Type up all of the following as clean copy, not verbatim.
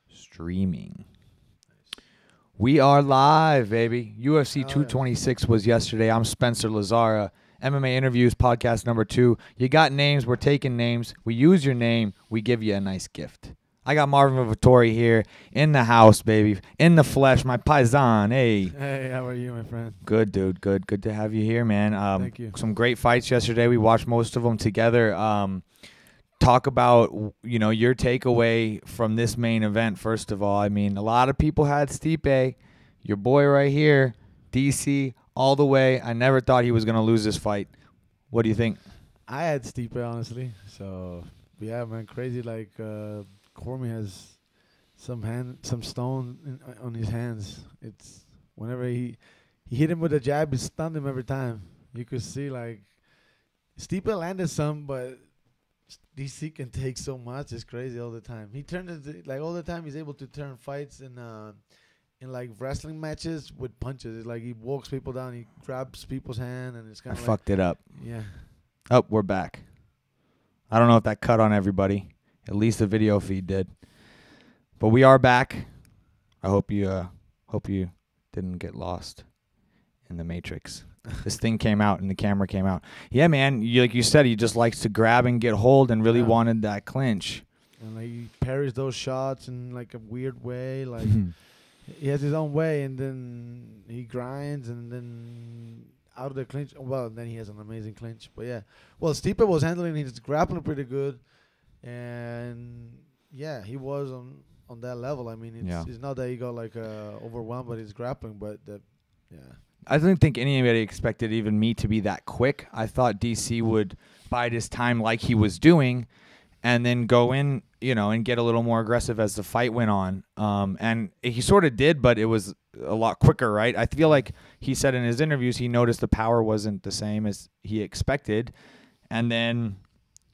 Streaming. We are live, baby. UFC 226 was yesterday. I'm Spencer Lazara. MMA Interviews, podcast number 2. You got names. We're taking names. We use your name. We give you a nice gift. I got Marvin Vettori here in the house, baby. In the flesh, my paisan. Hey. Hey, how are you, my friend? Good, dude. Good. Good to have you here, man. Thank you. Some great fights yesterday. We watched most of them together. Talk about, your takeaway from this main event, first of all. I mean, a lot of people had Stipe, your boy right here, DC, all the way. I never thought he was going to lose this fight. What do you think? I had Stipe, honestly. So, yeah, man, crazy. Like, Cormier has some stone on his hands. It's whenever he hit him with a jab, it stunned him every time. You could see, like, Stipe landed some, but DC can take so much. It's crazy all the time. He turned it, like, all the time he's able to turn fights in like wrestling matches with punches. It's like he walks people down, he grabs people's hand, and it's kind of fucked it up. Yeah. Oh, we're back. I don't know if that cut on everybody. At least the video feed did. But we are back. I hope you didn't get lost in the Matrix. This thing came out and the camera came out. Yeah, man. Like you said, he just likes to grab and get hold and really wanted that clinch. And like he parries those shots in like a weird way. Like he has his own way, and then he grinds, and then out of the clinch. Well, then he has an amazing clinch. But yeah, well, Stipe was handling his grappling pretty good, and yeah, he was on that level. I mean, it's not that he got like overwhelmed by his grappling, but I didn't think anybody expected even me to be that quick. I thought DC would bide his time like he was doing and then go in, and get a little more aggressive as the fight went on. And he sort of did, but it was a lot quicker, right? I feel like he said in his interviews he noticed the power wasn't the same as he expected. And then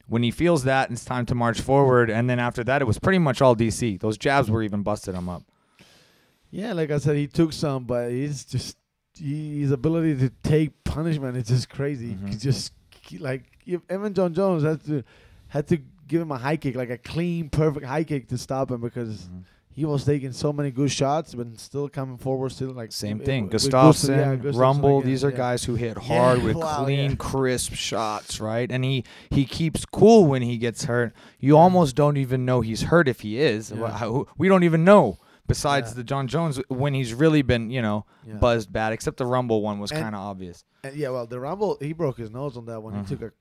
when he feels that, it's time to march forward. And then after that, it was pretty much all DC. Those jabs were even busted him up. Yeah, like I said, he took some, but he's just... his ability to take punishment is just crazy. He just Evan John Jones had to give him a high kick, like a clean, perfect high kick to stop him because he was taking so many good shots, but still coming forward, still like same thing. Gustafsson, Rumble, again, these are guys who hit hard with clean, crisp shots, right? And he keeps cool when he gets hurt. You almost don't even know he's hurt if he is. Yeah. We don't even know. Besides the John Jones, when he's really been, buzzed bad, except the Rumble one was kind of obvious. And the Rumble, he broke his nose on that one. He took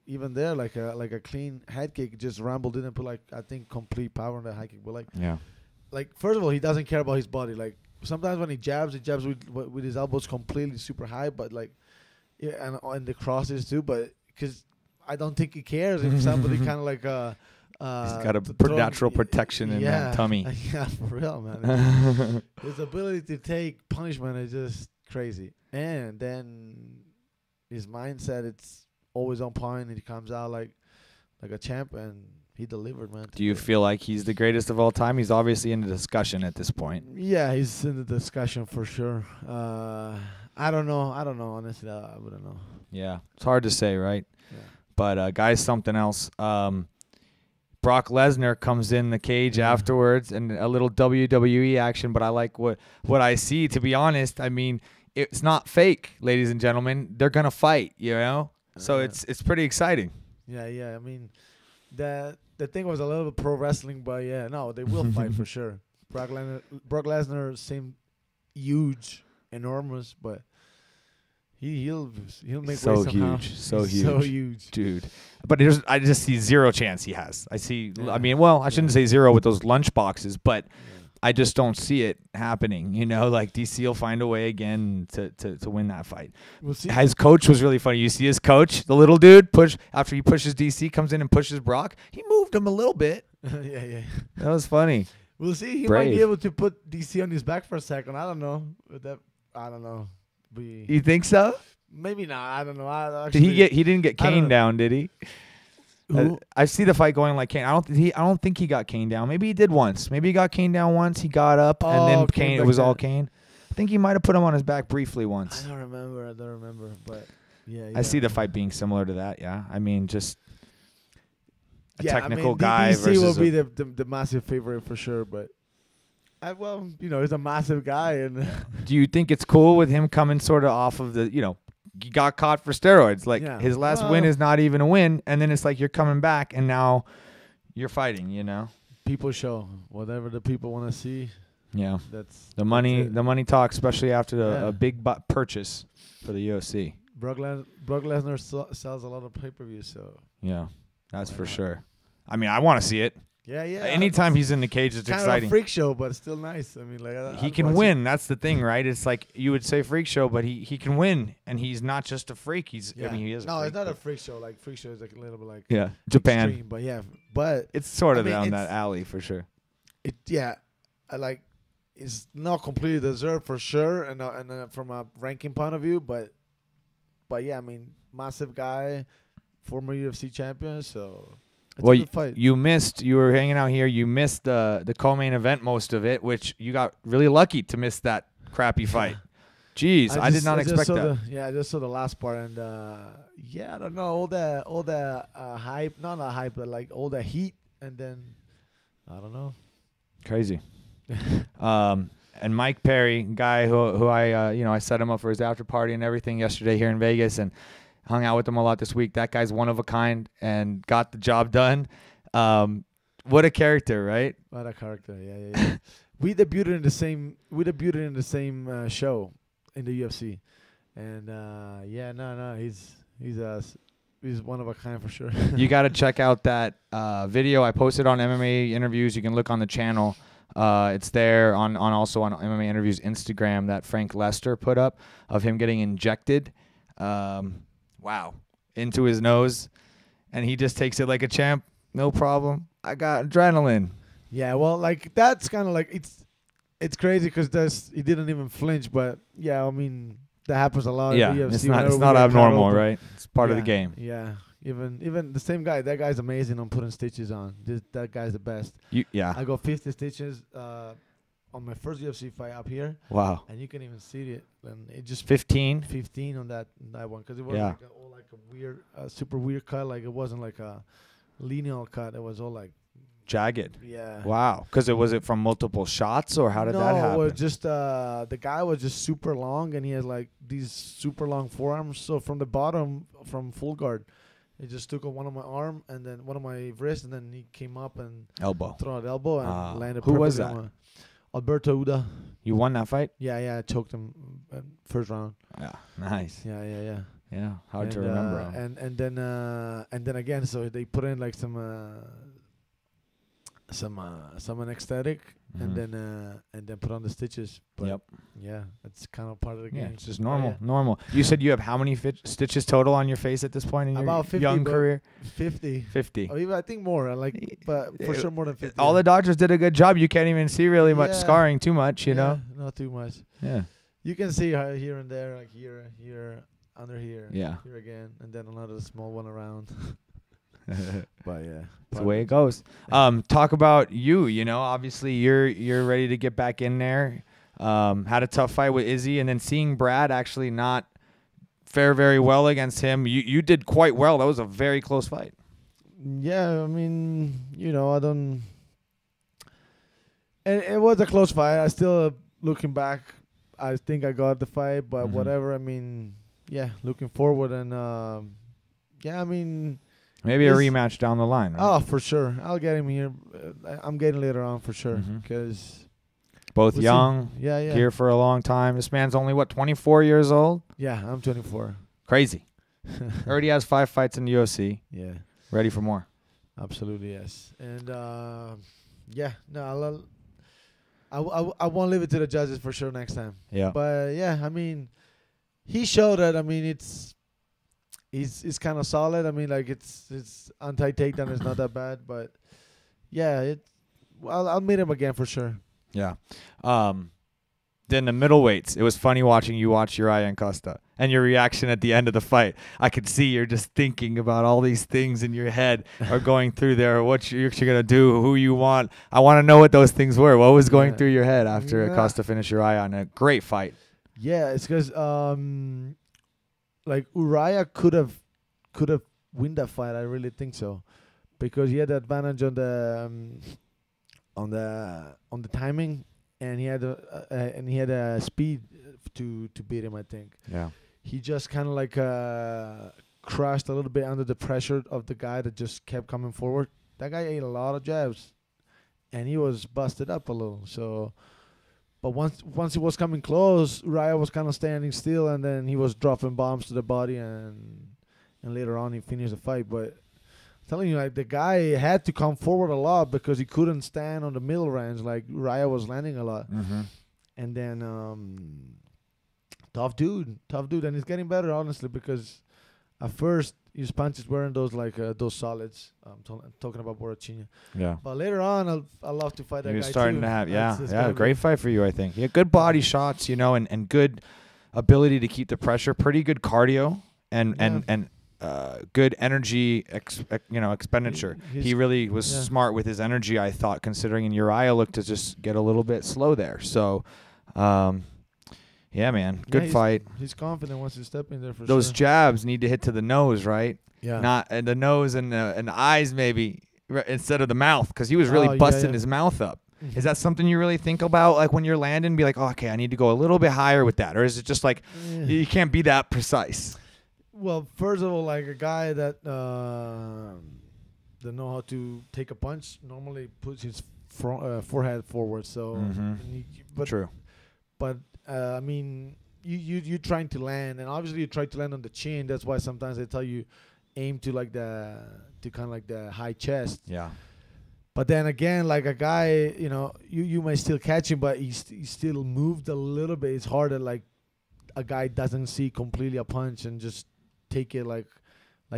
like a clean head kick. Just Rumble didn't put I think complete power on that high kick. But first of all, he doesn't care about his body. Like sometimes when he jabs with his elbows completely super high. But and the crosses too. But because I don't think he cares if somebody kind of like he's got a natural protection in that tummy. Yeah, for real, man. His ability to take punishment is just crazy. And then his mindset, it's always on point. He comes out like a champ, and he delivered, man. Do you feel like he's the greatest of all time? He's obviously in the discussion at this point. Yeah, he's in the discussion for sure. I don't know. Honestly, I wouldn't know. Yeah, it's hard to say, right? Yeah. But guys, something else. Brock Lesnar comes in the cage afterwards and a little WWE action, but I like what I see, to be honest. I mean, it's not fake, ladies and gentlemen. They're going to fight, So it's pretty exciting. Yeah. I mean, the thing was a little bit pro wrestling, but they will fight for sure. Brock Lesnar seemed huge, enormous, but he'll make so way somehow. So huge, dude. But I just see zero chance he has. I see. Yeah. I mean, I shouldn't say zero with those lunch boxes, but I just don't see it happening. Like DC will find a way again to win that fight. We'll see. His coach was really funny. You see his coach, the little dude, after he pushes DC, comes in and pushes Brock. He moved him a little bit. Yeah. That was funny. We'll see. He might be able to put DC on his back for a second. I don't know. I don't know. You think so? Maybe not. I don't know. Did he didn't get Kane down, did he? I see the fight going like Kane. I don't think he got Kane down. Maybe he did once. Maybe he got Kane down once. He got up and then Kane. It was all Kane. I think he might have put him on his back briefly once. I don't remember. But yeah. I see the fight being similar to that. Yeah. I mean, just technical guy DC versus will be the massive favorite for sure, but he's a massive guy, and Do you think it's cool with him coming sort of off of the, he got caught for steroids. Like his last win is not even a win, and then it's like you're coming back and now you're fighting, people show whatever the people want to see. Yeah. That's the money. it. The money talks, especially after a big purchase for the UFC. Brock Lesnar sells a lot of pay-per-views, so yeah, that's for sure. I mean, I want to see it. Yeah. Anytime he's in the cage, it's kind exciting. of a freak show, but still nice. I mean, he can win. That's the thing, right? It's like you would say freak show, but he can win, and he's not just a freak. He is. No, a freak, it's not a freak show. Like freak show is like a little bit like Japan. Extreme, but it's sort of down that alley for sure. It's not completely deserved for sure, and from a ranking point of view, but yeah, I mean, massive guy, former UFC champion, so. Well, you were hanging out here. You missed the co-main event, most of it, which you got really lucky to miss that crappy fight. Jeez, I did not expect that. I just saw the last part, and I don't know, all the hype, not the hype, but like all the heat, and then I don't know. Crazy. And Mike Perry, guy who I set him up for his after party and everything yesterday here in Vegas, and hung out with him a lot this week. That guy's one of a kind and got the job done. What a character, right? What a character, yeah. We debuted in the same show in the UFC, and he's one of a kind for sure. You got to check out that video I posted on MMA Interviews. You can look on the channel. It's there also on MMA Interviews Instagram that Frank Lester put up of him getting injected. Wow, into his nose, and he just takes it like a champ. No problem. I got adrenaline. Yeah, well, like that's kind of like it's crazy because he didn't even flinch, but yeah, I mean that happens a lot. Yeah, in the UFC it's not abnormal, right? It's part of the game. Yeah, even the same guy. That guy's amazing on putting stitches on. That guy's the best. I got 50 stitches on my first UFC fight up here. Wow. And you can even see it. And it just 15 on that one because it was like a weird, super weird cut. Like it wasn't like a linear cut. It was all like jagged. Yeah. Wow. Because was it from multiple shots or how did that happen? No, it was just the guy was just super long and he had like these super long forearms. So from the bottom, from full guard, he just took on one of my arm and then one of my wrist, and then he came up and threw out elbow and landed. Who was that? Alberto Uda. You won that fight? Yeah, I choked him first round. Yeah, nice. Yeah. Yeah, hard to remember. And then again, so they put in like some anesthetic, and then put on the stitches. But yeah, that's kind of part of the game. Yeah, it's just normal. You said you have how many stitches total on your face at this point in your 50, young career? 50. 50. Or even, I think more. But for sure more than 50. All the doctors did a good job. You can't even see really much scarring too much, you know? Not too much. Yeah. You can see here and there, like here, under here. Yeah. Here again, and then another small one around. But yeah, that's the way it goes. Talk about you know, obviously you're ready to get back in there. Had a tough fight with Izzy, and then seeing Brad actually not fare very well against him. You did quite well. That was a very close fight. Yeah, I mean, you know, and it was a close fight. I still, looking back, I think I got the fight, but whatever. I mean, yeah, looking forward, and I mean. Maybe a rematch down the line. Right? Oh, for sure. I'll get him here. I'm getting later on for sure. Because both young. Yeah. Here for a long time. This man's only, 24 years old? Yeah, I'm 24. Crazy. Already has 5 fights in the UFC. Yeah. Ready for more. Absolutely, yes. And, I won't leave it to the judges for sure next time. Yeah. But, yeah, I mean, he showed that, I mean, He's kind of solid. I mean, like it's anti-takedown is not that bad, but yeah, I'll meet him again for sure. Yeah. Then the middleweights. It was funny watching you watch Uriah and Costa and your reaction at the end of the fight. I could see you're just thinking about all these things in your head or going through there, what you're gonna do, who you want. I want to know what those things were. What was going through your head after Costa finished Uriah on a great fight? Yeah, it's because like Uriah could have win that fight. I really think so, because he had the advantage on the timing, and he had a speed to beat him. I think Yeah. he just kind of like crushed a little bit under the pressure of the guy that just kept coming forward. That guy ate a lot of jabs, and he was busted up a little. So, but once he was coming close, Raya was kind of standing still, and then he was dropping bombs to the body, and later on he finished the fight. But I'm telling you, like, the guy had to come forward a lot because he couldn't stand on the middle range. Like, Raya was landing a lot. Mm-hmm. And then tough dude, and he's getting better, honestly, because at first his punches weren't those solids. I'm talking about Borrachinha. Yeah. But later on, I'll love to fight that guy You're starting too. to have, It's a gonna great be- fight for you, I think. Yeah, good body shots, and good ability to keep the pressure. Pretty good cardio and good energy, expenditure. He really was smart with his energy, I thought, considering. And Uriah looked to just get a little bit slow there. So, yeah, man, good fight. He's confident once he step in there for Those sure. jabs need to hit to the nose, right? Yeah. Not the nose and the eyes, maybe, instead of the mouth, because he was really busting his mouth up. Is that something you really think about, like when you're landing, be like, oh, okay, I need to go a little bit higher with that? Or is it just like you can't be that precise? Well, first of all, like a guy that know how to take a punch normally puts his forehead forward. So, True. But I mean, you trying to land, and obviously you try to land on the chin. That's why sometimes they tell you aim to kind of like the high chest. Yeah. But then again, like a guy, you might still catch him, but he still moved a little bit. It's harder, like a guy doesn't see completely a punch and just take it like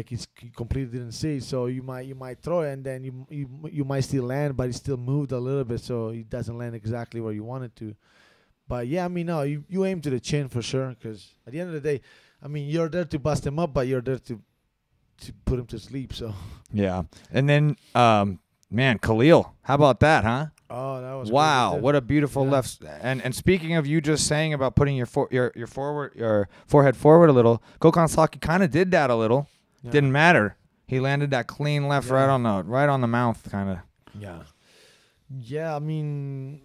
he completely didn't see. So you might throw it, and then you might still land, but he still moved a little bit, so he doesn't land exactly where you want it to. But yeah, I mean, no, you aim to the chin for sure, because at the end of the day, I mean, you're there to bust him up, but you're there to put him to sleep. So yeah, and then man, Khalil, how about that, huh? Oh, that was wow! crazy. What a beautiful left. And speaking of you just saying about putting your forehead forward a little, Gokhan Saki kind of did that a little. Yeah. Didn't matter. He landed that clean left right on the mouth, kind of. Yeah. Yeah, I mean,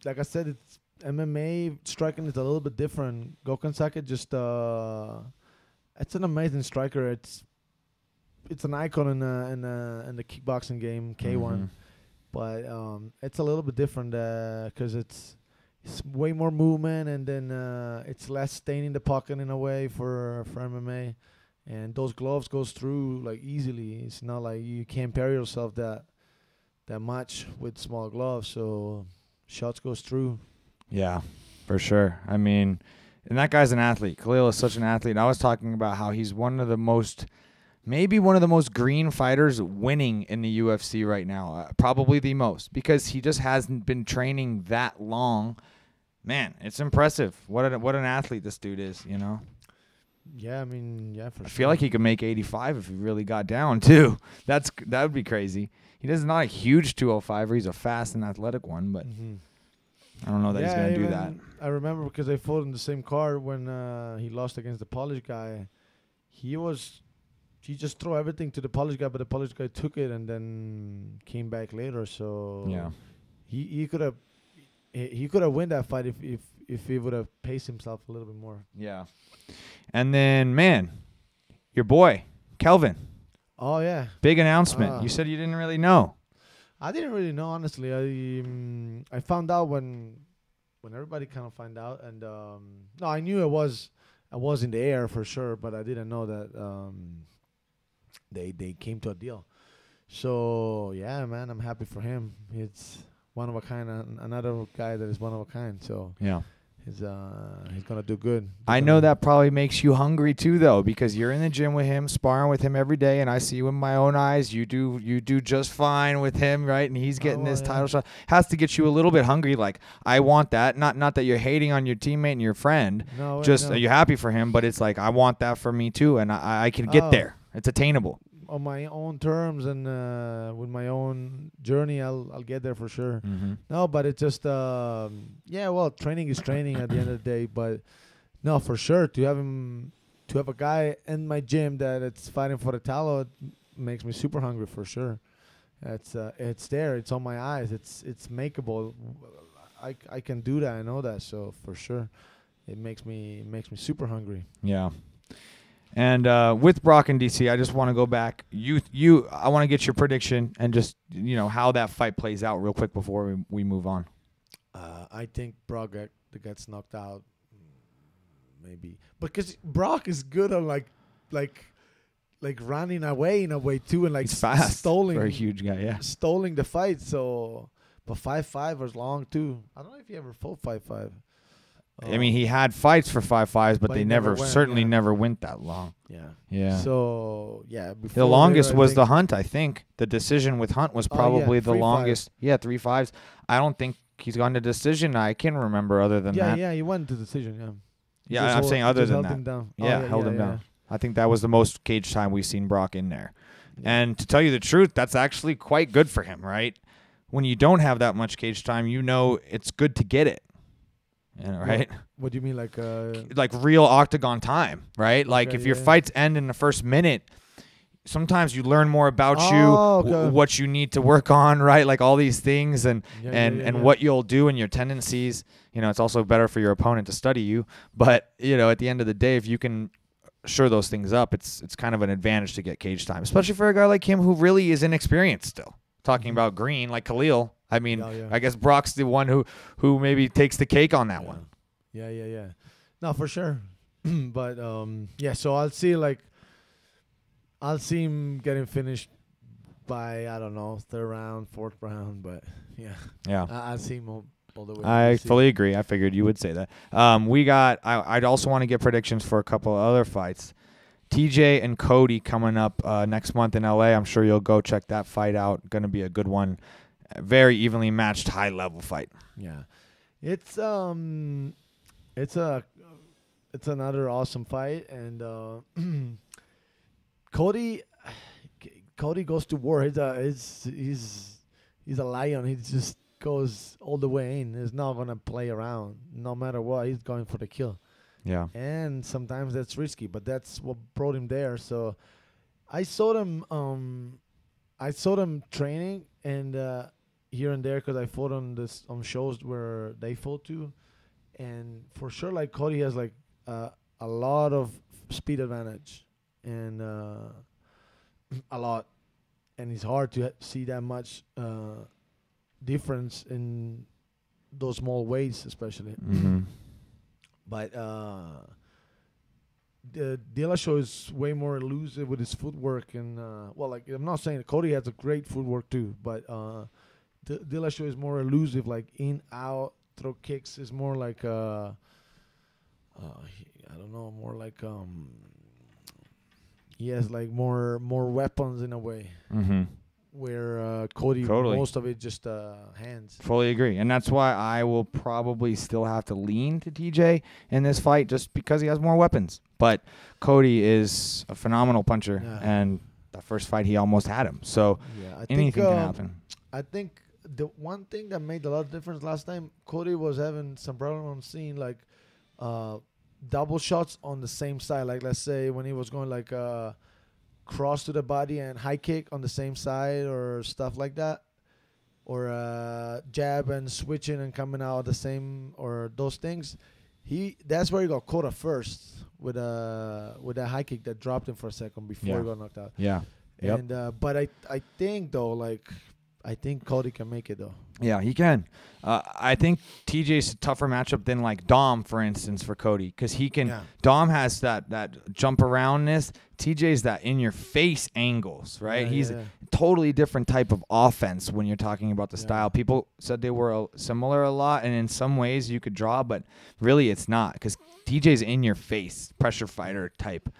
like I said, it's MMA striking is a little bit different. Gokhan Saki just it's an amazing striker. It's an icon in the kickboxing game, K1. Mm-hmm. But it's a little bit different because it's way more movement, and then it's less staying in the pocket in a way for MMA. And those gloves goes through like easily. It's not like you can't parry yourself that much with small gloves. So shots goes through. Yeah, for sure. I mean, and that guy's an athlete. Khalil is such an athlete. I was talking about how he's maybe one of the most green fighters winning in the UFC right now. Probably the most, because he just hasn't been training that long. Man, it's impressive. What an athlete this dude is, Yeah, I mean, yeah, for sure. I feel like he could make 85 if he really got down, too. That would be crazy. He does not a huge 205er. He's a fast and athletic one, but I don't know that he's going to do that. I remember because I fought in the same card when he lost against the Polish guy. He just threw everything to the Polish guy, but the Polish guy took it and then came back later. So yeah, he could have won that fight if he would have paced himself a little bit more. Yeah. And then, man, your boy, Kelvin. Oh, yeah. Big announcement. You said you didn't really know. I didn't really know, honestly. I found out when everybody kind of found out. And, no, I knew I was in the air for sure, but I didn't know that they came to a deal. So, yeah, man, I'm happy for him. It's one of a kind, another guy that is one of a kind. So, yeah. He's gonna do good. I know that probably makes you hungry too, though, because you're in the gym with him, sparring with him every day, and I see with my own eyes you do just fine with him, right? And he's getting this title shot. Has to get you a little bit hungry. Like, I want that. Not that you're hating on your teammate and your friend. No, are you happy for him? But it's like, I want that for me too, and I can get there. It's attainable. On my own terms and with my own journey, I'll get there for sure. Mm-hmm. No, but it's just well, training is training at the end of the day. But no, for sure, to have a guy in my gym that it's fighting for the title, it makes me super hungry for sure. It's there. It's on my eyes. It's makeable. I can do that. I know that. So for sure, it makes me super hungry. Yeah. And with Brock and DC, I just want to go back. I want to get your prediction and just how that fight plays out real quick before we move on. I think Brock gets knocked out, maybe, because Brock is good on like running away in a way too, and like he's fast, stalling for a huge guy, yeah, stalling the fight. So, but 5'5" was long too. I don't know if he ever fought 5'5". I mean, he had fights for 5'5s, but they never went that long. Yeah. So the longest was the Hunt. I think the decision with Hunt was probably the longest. Yeah, 3-5s. I don't think he's gone to decision. I can't remember other than that. Yeah, he went to decision. Yeah, I'm saying other than that. Him down. Held him down. I think that was the most cage time we've seen Brock in there. Yeah. And to tell you the truth, that's actually quite good for him, right? When you don't have that much cage time, it's good to get it. Right? What do you mean, like real octagon time, right? Like if your fights end in the first minute, sometimes you learn more about what you need to work on, right? Like all these things and what you'll do and your tendencies. It's also better for your opponent to study you. But at the end of the day, if you can shore those things up, it's kind of an advantage to get cage time, especially for a guy like him who really is inexperienced still. Talking about green, like Khalil. I mean, I guess Brock's the one who maybe takes the cake on that one. Yeah. No, for sure. But so I'll see him getting finished by, I don't know, 3rd round, 4th round, but yeah. I'll see him all the way. I fully agree. I figured you would say that. I'd also want to get predictions for a couple of other fights. TJ and Cody coming up next month in LA. I'm sure you'll go check that fight out. Going to be a good one. Very evenly matched, high-level fight. Yeah. It's another awesome fight, and Cody goes to war. He's a lion. He just goes all the way in. He's not gonna play around. No matter what, he's going for the kill. Yeah. And sometimes that's risky, but that's what brought him there. So I saw them training and here and there because I fought on shows where they fought too. And for sure, like Cody has like a lot of speed advantage and a lot, and it's hard to see that much difference in those small weights, especially. Mm-hmm. But the Dillashaw is way more elusive with his footwork, and I'm not saying Cody has a great footwork too, but Dillashaw is more elusive, like in, out, throw kicks is more like I don't know, more like he has like more weapons in a way. Mm-hmm. Where Cody, most of it just hands. Fully agree. And that's why I will probably still have to lean to TJ in this fight just because he has more weapons. But Cody is a phenomenal puncher, and the first fight he almost had him. So anything can happen. I think the one thing that made a lot of difference last time, Cody was having some problem on seeing like double shots on the same side. Like let's say when he was going like cross to the body and high kick on the same side or stuff like that, or jab and switching and coming out the same, or those things. That's where he got caught at first with that high kick that dropped him for a second before he got knocked out. Yeah. Yep. And but I think though, like I think Cody can make it though. Yeah, he can. I think TJ's a tougher matchup than like Dom, for instance, for Cody, because he can. Yeah. Dom has that jump aroundness. TJ's that in your face angles, right? He's a totally different type of offense when you're talking about the style. People said they were similar a lot, and in some ways you could draw, but really it's not, because TJ's in your face pressure fighter type,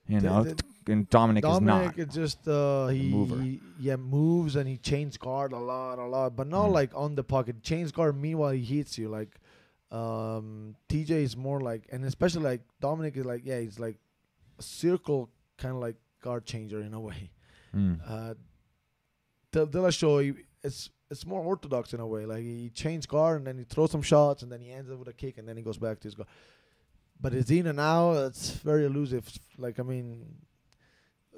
you know. And Dominic is not. Is just he moves and he chains guard a lot, but not like on the pocket. Chains guard meanwhile he hits you. Like TJ is more like, and especially like Dominic is like, he's like a circle kind of like guard changer in a way. Dillashaw, it's more orthodox in a way. Like he chains guard and then he throws some shots and then he ends up with a kick and then he goes back to his guard. But it's in and out. It's very elusive. Like I mean.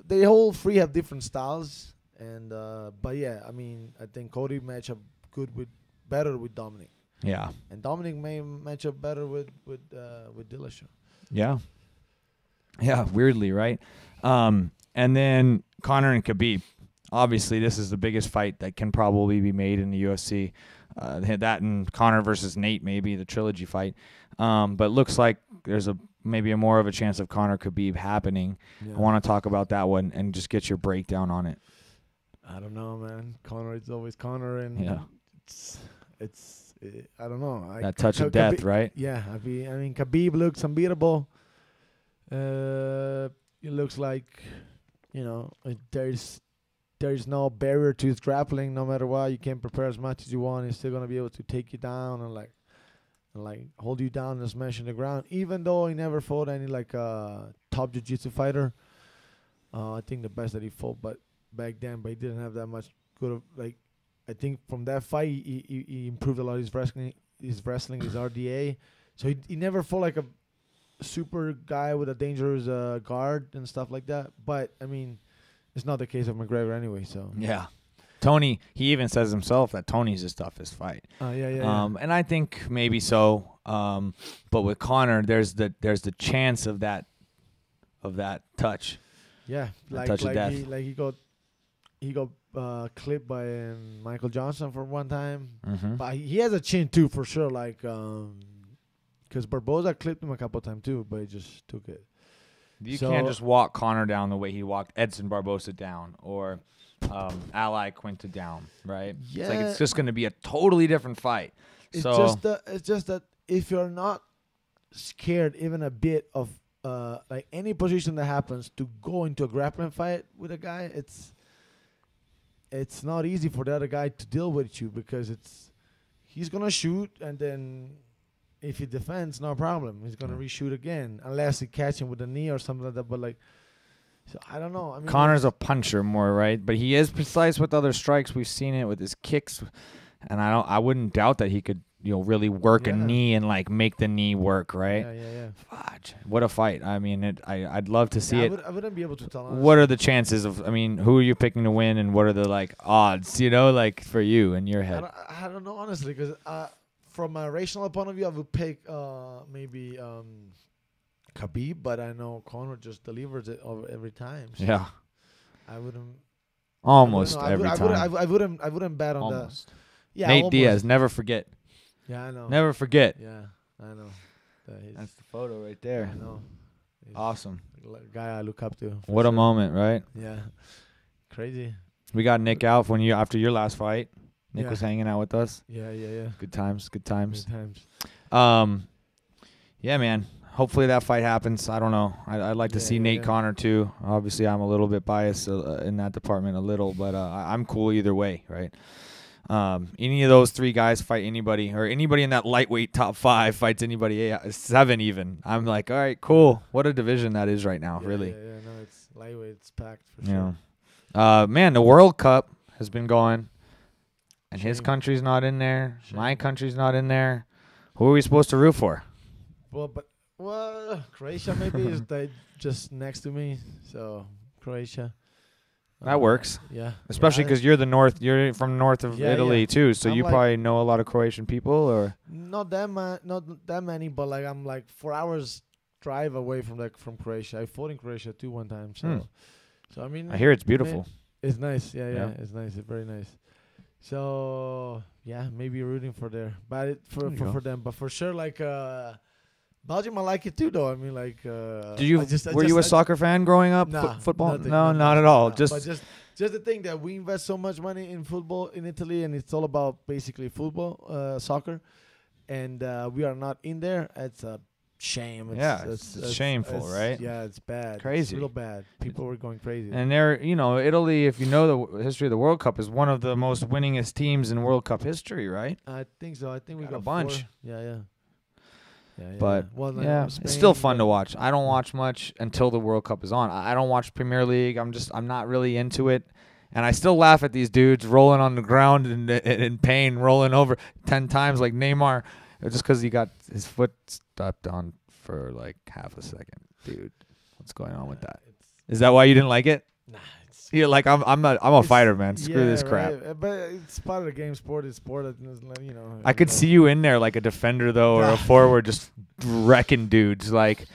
They all three have different styles, And but yeah, I mean, I think Cody match up better with Dominic. Yeah. And Dominic may match up better with Dillashaw. Yeah. Yeah, weirdly, right? And then Conor and Khabib. Obviously, this is the biggest fight that can probably be made in the UFC. That and Conor versus Nate, maybe the trilogy fight. But looks like there's maybe more of a chance of Conor Khabib happening. Yeah. I want to talk about that one and just get your breakdown on it. I don't know, man. Conor is always Conor, and Yeah. It's I don't know. That touch of death, right? Yeah, I mean, Khabib looks unbeatable. It looks like, there's no barrier to his grappling. No matter what, you can prepare as much as you want. He's still gonna be able to take you down and hold you down and smash in the ground. Even though he never fought any top jiu-jitsu fighter. I think the best that he fought, but back then, but he didn't have that much good of I think from that fight he improved a lot his wrestling, his RDA. So he never fought like a super guy with a dangerous guard and stuff like that. But I mean, it's not the case of McGregor anyway. So yeah, Tony. He even says himself that Tony's his toughest fight. Yeah. And I think maybe so. But with Conor, there's the chance of that touch. Yeah, touch of death. He got clipped by Michael Johnson for one time. Mm-hmm. But he has a chin too, for sure. Because Barboza clipped him a couple times too, but he just took it. You can't just walk Conor down the way he walked Edson Barboza down or Ally Quinta down, right? Yeah. It's just going to be a totally different fight. It's just that if you're not scared even a bit of any position that happens to go into a grappling fight with a guy, it's not easy for the other guy to deal with you because he's gonna shoot, and then if he defends, no problem, he's gonna reshoot again unless you catch him with a knee or something like that. But so I don't know. I mean, Conor's a puncher more, right? But he is precise with other strikes. We've seen it with his kicks, and I wouldn't doubt that he could really work a knee and make the knee work, right? Yeah. Fudge. What a fight. I mean, I'd love to see it. I wouldn't be able to tell. Honestly. What are the chances of, who are you picking to win, and what are the odds, for you in your head? I don't know, honestly, because from a rational point of view, I would pick maybe Khabib, but I know Conor just delivers it every time. So yeah. I wouldn't. Almost every time. I wouldn't bet on almost. that. Yeah, Nate almost. Diaz, never forget. Yeah, I know. Never forget. Yeah, I know. That's the photo right there. I know. He's Awesome. a guy I look up to. What a moment, right? Yeah. Crazy. We got Nick out after your last fight. Nick was hanging out with us. Yeah. Good times. Good times. Yeah, man. Hopefully that fight happens. I don't know. I'd like to see Nate Conor too. Obviously, I'm a little bit biased in that department, but I'm cool either way, right? Any of those three guys fight anybody, or anybody in that lightweight top 5 fights anybody 7 even. I'm like, all right, cool. What a division that is right now, really. Yeah. No, it's lightweight. It's packed for sure. Man, the World Cup has been going, and his Shame. country's not in there. Shame. My country's not in there. Who are we supposed to root for? Well, Croatia maybe is just next to me, so Croatia. That works. Yeah. Especially because you're from north of Italy too, so you probably know a lot of Croatian people, or not that many, but I'm 4 hours drive away from Croatia. I fought in Croatia too one time, so I mean, I hear it's beautiful. It's nice. Yeah, it's nice. It's very nice. So yeah, maybe rooting for there, but for them, but for sure Belgium, I like it too, though. I mean, were you a soccer fan growing up? Nah, football? Nothing, No, not at all. Nah, but just the thing that we invest so much money in football in Italy, and it's all about basically football, soccer, and we are not in there. It's a shame. It's shameful, right? Yeah, it's bad. Crazy. It's real bad. People were going crazy. And Italy, if you know the history of the World Cup, is one of the most winningest teams in World Cup history, right? I think so. I think we got a bunch. 4. Yeah. But it's still fun to watch. I don't watch much until the World Cup is on. I don't watch Premier League. I'm not really into it. And I still laugh at these dudes rolling on the ground in pain, rolling over 10 times like Neymar, just because he got his foot stepped on for half a second. Dude, what's going on with that? Is that why you didn't like it? Nah, it's You're like, I'm a fighter, man. Screw this crap. Right. But it's part of the game. Sport is sport. You know. I could see you in there like a defender though, or a forward, just wrecking dudes. Like,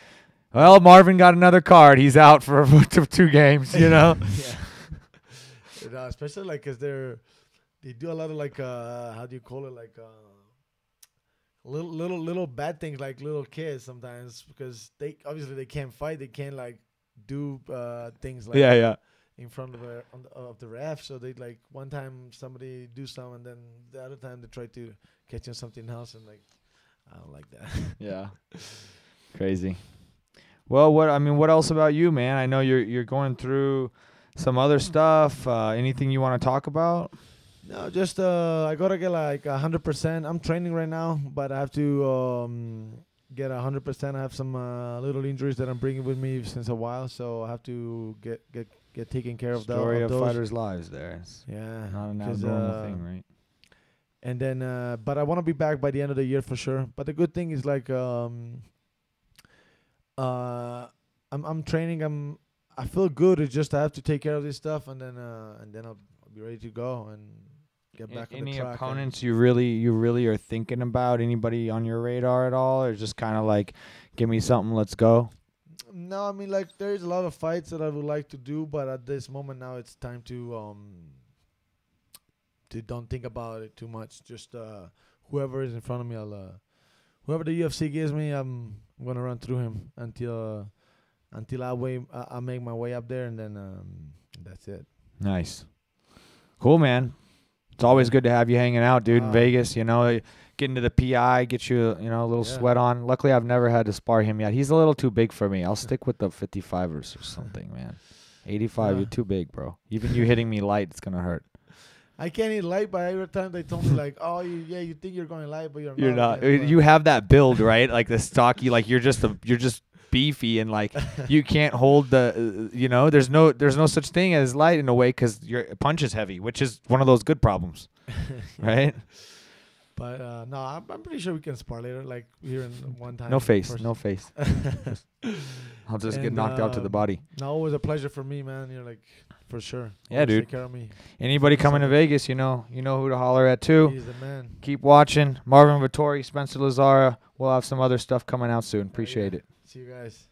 well, Marvin got another card. He's out for 2 games. You know. Yeah. Especially like because they do a lot of like how do you call it, like little bad things, like little kids sometimes, because they obviously they can't fight. They can't like do things like in front of the ref. So they like one time somebody do something, and then the other time they try to catch on something else, and like I don't like that. Yeah, crazy. Well, what else about you, man? I know you're going through some other stuff. Anything you want to talk about? No, just I gotta get like 100%. I'm training right now, but I have to get 100%. I have some little injuries that I'm bringing with me since a while, so I have to get taken care of. Story of those. fighters' lives. There, yeah, not an abnormal thing, right? And then, but I want to be back by the end of the year for sure. But the good thing is like I'm training. I feel good. It's just I have to take care of this stuff, and then I'll be ready to go and get back on the track. Any opponents you really are thinking about? Anybody on your radar at all, or just kind of like, give me something, let's go? No, I mean like there's a lot of fights that I would like to do, but at this moment now it's time to don't think about it too much. Just whoever is in front of me, whoever the UFC gives me, I'm gonna run through him until I make my way up there, and then that's it. Nice, cool, man. It's always good to have you hanging out, dude, in Vegas. You know, get into the PI, get you a little sweat on. Luckily, I've never had to spar him yet. He's a little too big for me. I'll stick with the 55ers or something, man. 85, you're too big, bro. Even you hitting me light, it's gonna hurt. I can't eat light, but every time they told me like, oh, you think you're going light, but you're not. You have that build, right? Like the stocky, like you're just beefy, and like you can't hold the there's no such thing as light in a way, because your punch is heavy, which is one of those good problems. Right? But no, I'm pretty sure we can spar later, like here in one time. No face. I'll just get knocked out to the body. No, it was a pleasure for me, man. You're like, for sure. Yeah, dude. Take care of me. Anybody coming to Vegas, you know who to holler at too. He's the man. Keep watching. Marvin Vettori, Spencer Lazara. We'll have some other stuff coming out soon. Appreciate it. See you guys.